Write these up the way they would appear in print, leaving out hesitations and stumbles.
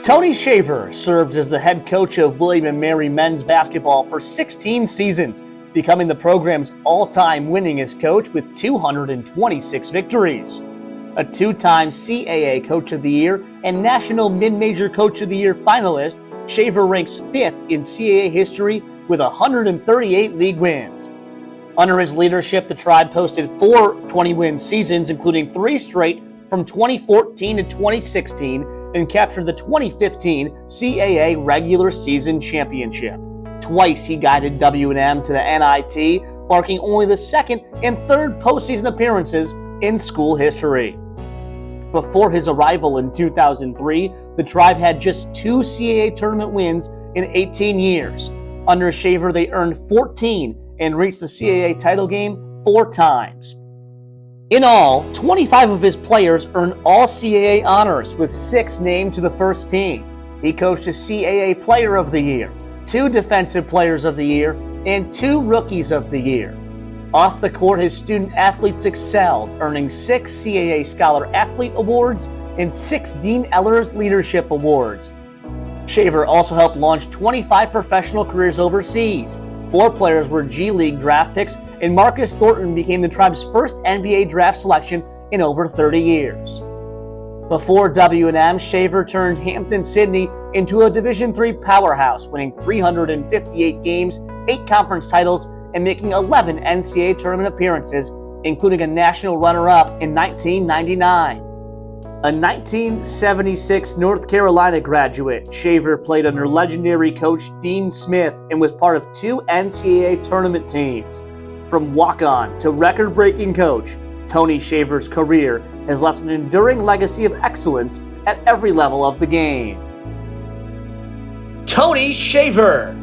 Tony Shaver served as the head coach of William & Mary men's basketball for 16 seasons, becoming the program's all-time winningest coach with 226 victories. A two-time CAA Coach of the Year and National Mid-Major Coach of the Year finalist, Shaver ranks 5th in CAA history with 138 league wins. Under his leadership, the Tribe posted 4 20-win seasons, including 3 straight from 2014 to 2016, and captured the 2015 CAA regular season championship. Twice he guided W&M to the NIT, marking only the second and third postseason appearances in school history. Before his arrival in 2003, the Tribe had just 2 CAA tournament wins in 18 years. Under Shaver, they earned 14 and reached the CAA title game 4 times. In all, 25 of his players earned all CAA honors, with 6 named to the first team. He coached a CAA Player of the Year, 2 Defensive Players of the Year, and 2 Rookies of the Year. Off the court, his student athletes excelled, earning 6 CAA Scholar Athlete Awards and 6 Dean Ehlers Leadership Awards. Shaver also helped launch 25 professional careers overseas. 4 players were G League draft picks, and Marcus Thornton became the Tribe's first NBA draft selection in over 30 years. Before W&M, Shaver turned Hampton-Sydney into a Division III powerhouse, winning 358 games, 8 conference titles, and making 11 NCAA tournament appearances, including a national runner-up in 1999. A 1976 North Carolina graduate, Shaver played under legendary coach Dean Smith and was part of 2 NCAA tournament teams. From walk-on to record-breaking coach, Tony Shaver's career has left an enduring legacy of excellence at every level of the game. Tony Shaver,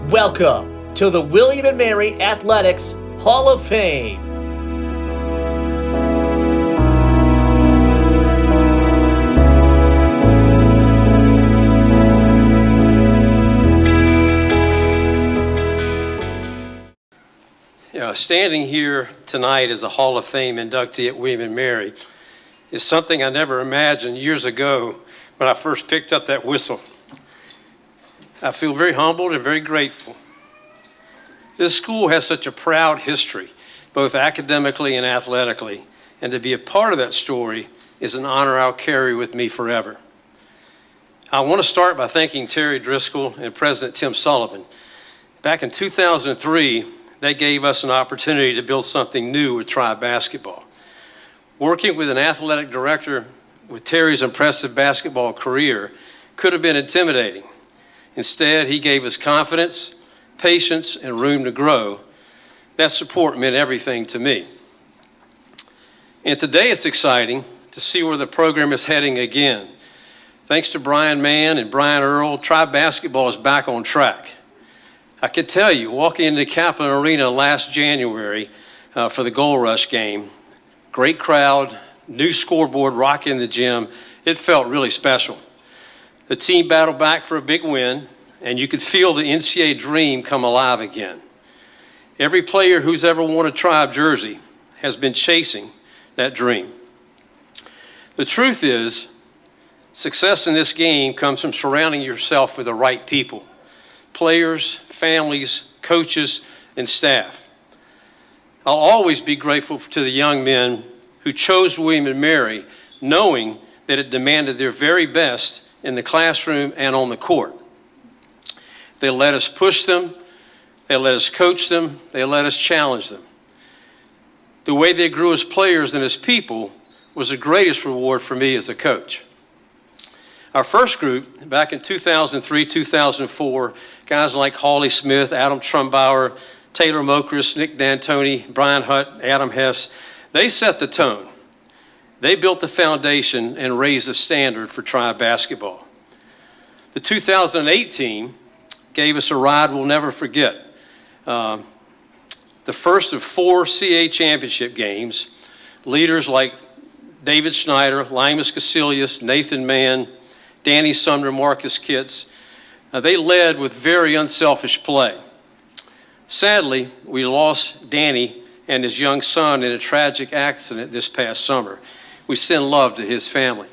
welcome to the William & Mary Athletics Hall of Fame. Standing here tonight as a Hall of Fame inductee at William & Mary is something I never imagined years ago when I first picked up that whistle. I feel very humbled and very grateful. This school has such a proud history, both academically and athletically, and to be a part of that story is an honor I'll carry with me forever. I want to start by thanking Terry Driscoll and President Tim Sullivan. Back in 2003, they gave us an opportunity to build something new with Tribe basketball. Working with an athletic director with Terry's impressive basketball career could have been intimidating. Instead, he gave us confidence, patience, and room to grow. That support meant everything to me. And today it's exciting to see where the program is heading again. Thanks to Brian Mann and Brian Earl, Tribe basketball is back on track. I can tell you, walking into Kaplan Arena last January for the Gold Rush game, great crowd, new scoreboard rocking the gym, it felt really special. The team battled back for a big win, and you could feel the NCAA dream come alive again. Every player who's ever worn a Tribe jersey has been chasing that dream. The truth is, success in this game comes from surrounding yourself with the right people. Players, families, coaches, and staff. I'll always be grateful to the young men who chose William & Mary, knowing that it demanded their very best in the classroom and on the court. They let us push them, they let us coach them, they let us challenge them. The way they grew as players and as people was the greatest reward for me as a coach. Our first group, back in 2003, 2004, guys like Hawley Smith, Adam Trumbauer, Taylor Mokris, Nick D'Antoni, Brian Hutt, Adam Hess, they set the tone. They built the foundation and raised the standard for Tribe basketball. The 2008 team gave us a ride we'll never forget. The first of 4 CAA championship games, leaders like David Schneider, Limas Casilius, Nathan Mann, Danny Sumner, Marcus Kitts, they led with very unselfish play. Sadly, we lost Danny and his young son in a tragic accident this past summer. We send love to his family.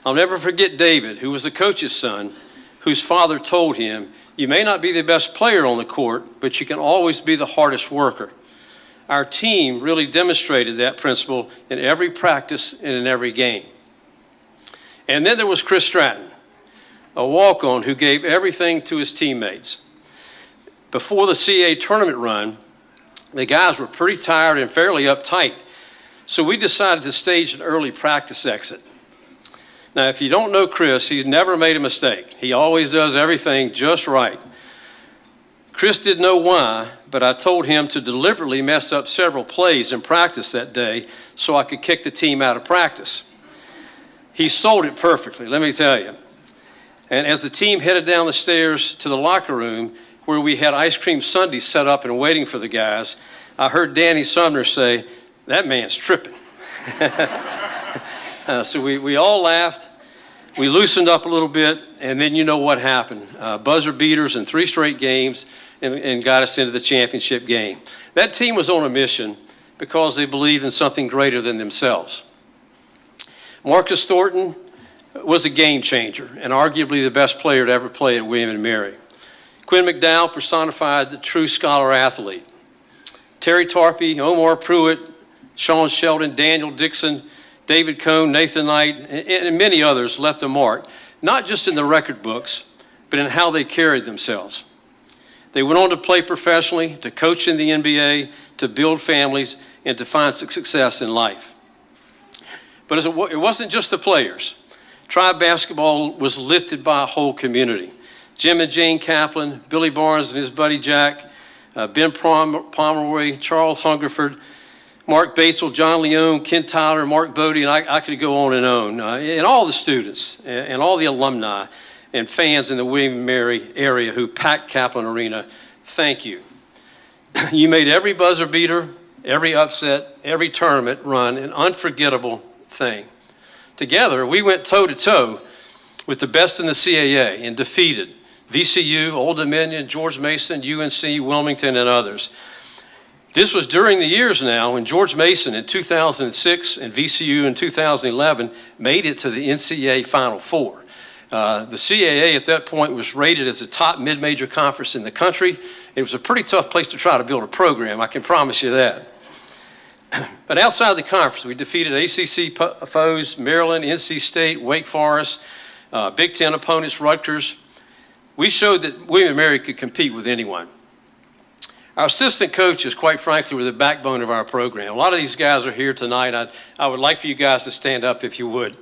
I'll never forget David, who was the coach's son, whose father told him, "You may not be the best player on the court, but you can always be the hardest worker." Our team really demonstrated that principle in every practice and in every game. And then there was Chris Stratton, a walk-on who gave everything to his teammates. Before the CAA tournament run, the guys were pretty tired and fairly uptight, so we decided to stage an early practice exit. Now, if you don't know Chris, he's never made a mistake. He always does everything just right. Chris didn't know why, but I told him to deliberately mess up several plays in practice that day so I could kick the team out of practice. He sold it perfectly, let me tell you. And as the team headed down the stairs to the locker room where we had ice cream sundaes set up and waiting for the guys, I heard Danny Sumner say, "That man's tripping." So we all laughed. We loosened up a little bit, and then you know what happened. Buzzer beaters in 3 straight games and got us into the championship game. That team was on a mission because they believed in something greater than themselves. Marcus Thornton was a game changer and arguably the best player to ever play at William & Mary. Quinn McDowell personified the true scholar athlete. Terry Tarpey, Omar Pruitt, Sean Sheldon, Daniel Dixon, David Cohn, Nathan Knight, and many others left a mark, not just in the record books, but in how they carried themselves. They went on to play professionally, to coach in the NBA, to build families, and to find success in life. But it wasn't just the players. Tribe basketball was lifted by a whole community. Jim and Jane Kaplan, Billy Barnes and his buddy Jack, Ben Pomeroy, Charles Hungerford, Mark Batesel, John Leone, Ken Tyler, Mark Bodie, and I could go on, and all the students and all the alumni and fans in the William & Mary area who packed Kaplan Arena, thank you. You made every buzzer beater, every upset, every tournament run an unforgettable thing. Together, we went toe-to-toe with the best in the CAA and defeated VCU, Old Dominion, George Mason, UNC, Wilmington, and others. This was during the years now when George Mason in 2006 and VCU in 2011 made it to the NCAA Final Four. The CAA at that point was rated as the top mid-major conference in the country. It was a pretty tough place to try to build a program, I can promise you that. But outside the conference, we defeated ACC foes, Maryland, NC State, Wake Forest, Big Ten opponents, Rutgers. We showed that William & Mary could compete with anyone. Our assistant coaches, quite frankly, were the backbone of our program. A lot of these guys are here tonight. I would like for you guys to stand up if you would.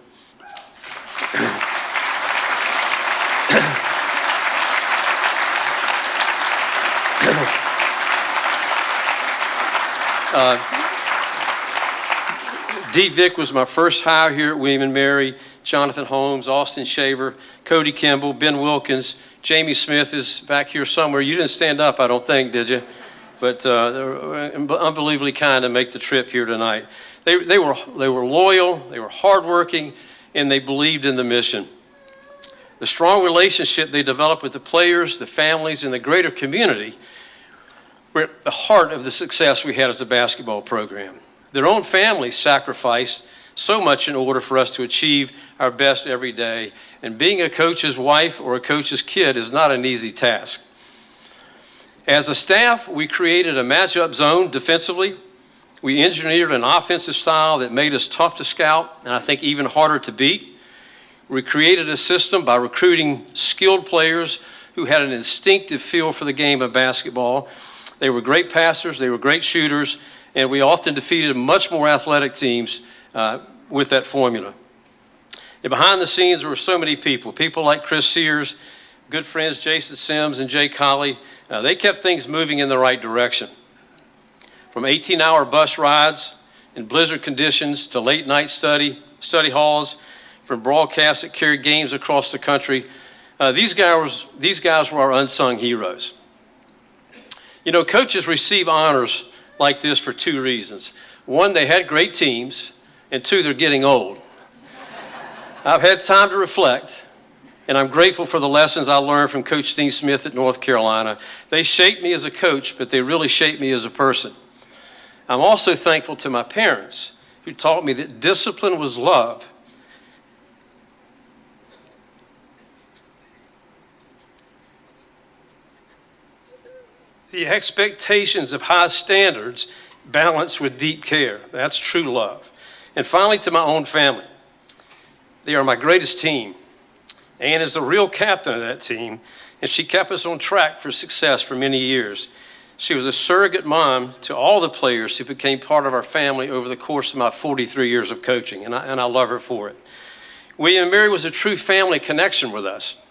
D. Vick was my first hire here at William & Mary. Jonathan Holmes, Austin Shaver, Cody Kimball, Ben Wilkins, Jamie Smith is back here somewhere. You didn't stand up, I don't think, did you? But they were unbelievably kind to make the trip here tonight. They were loyal, they were hardworking, and they believed in the mission. The strong relationship they developed with the players, the families, and the greater community were at the heart of the success we had as a basketball program. Their own families sacrificed so much in order for us to achieve our best every day. And being a coach's wife or a coach's kid is not an easy task. As a staff, we created a matchup zone defensively. We engineered an offensive style that made us tough to scout and I think even harder to beat. We created a system by recruiting skilled players who had an instinctive feel for the game of basketball. They were great passers, they were great shooters, and we often defeated much more athletic teams with that formula. And behind the scenes there were so many people like Chris Sears, good friends Jason Sims and Jay Colley. They kept things moving in the right direction. From 18-hour bus rides in blizzard conditions to late night study halls, from broadcasts that carried games across the country, these guys were our unsung heroes. You know, coaches receive honors like this for 2 reasons. 1, they had great teams, and 2, they're getting old. I've had time to reflect, and I'm grateful for the lessons I learned from Coach Dean Smith at North Carolina. They shaped me as a coach, but they really shaped me as a person. I'm also thankful to my parents who taught me that discipline was love the expectations of high standards balanced with deep care. That's true love. And finally, to my own family. They are my greatest team. Ann is the real captain of that team, and she kept us on track for success for many years. She was a surrogate mom to all the players who became part of our family over the course of my 43 years of coaching, and I love her for it. William and Mary was a true family connection with us.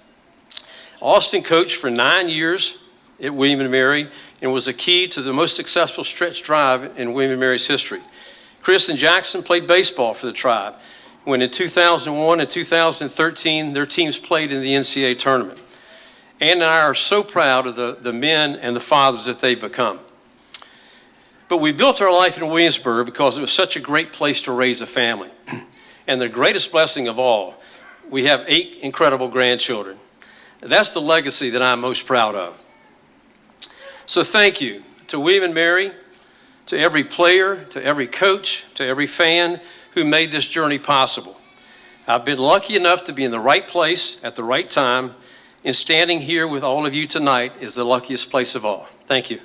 Austin coached for 9 years at William and Mary and was a key to the most successful stretch drive in William and Mary's history. Chris and Jackson played baseball for the Tribe when in 2001 and 2013 their teams played in the NCAA tournament. Ann and I are so proud of the men and the fathers that they've become. But we built our life in Williamsburg because it was such a great place to raise a family. And the greatest blessing of all, we have 8 incredible grandchildren. That's the legacy that I'm most proud of. So thank you to William and Mary, to every player, to every coach, to every fan who made this journey possible. I've been lucky enough to be in the right place at the right time, and standing here with all of you tonight is the luckiest place of all. Thank you.